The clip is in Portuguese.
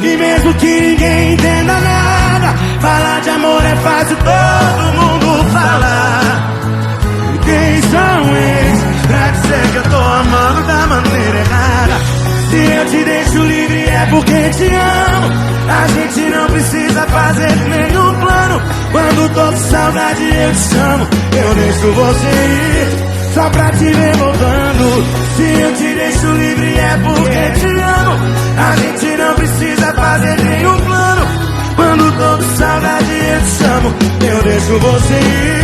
E mesmo que ninguém entenda nada, falar de amor é fácil, todo mundo fala. E quem são eles pra dizer que eu tô amando da maneira errada? Se eu te deixo livre é porque te amo. A gente não precisa fazer nenhum plano. Quando tô com saudade eu te chamo. Eu deixo você ir só pra te ver voltando. Se eu te deixo livre é porque te amo. A gente não precisa fazer nenhum plano. Quando tô com saudade eu te chamo. Eu deixo você ir.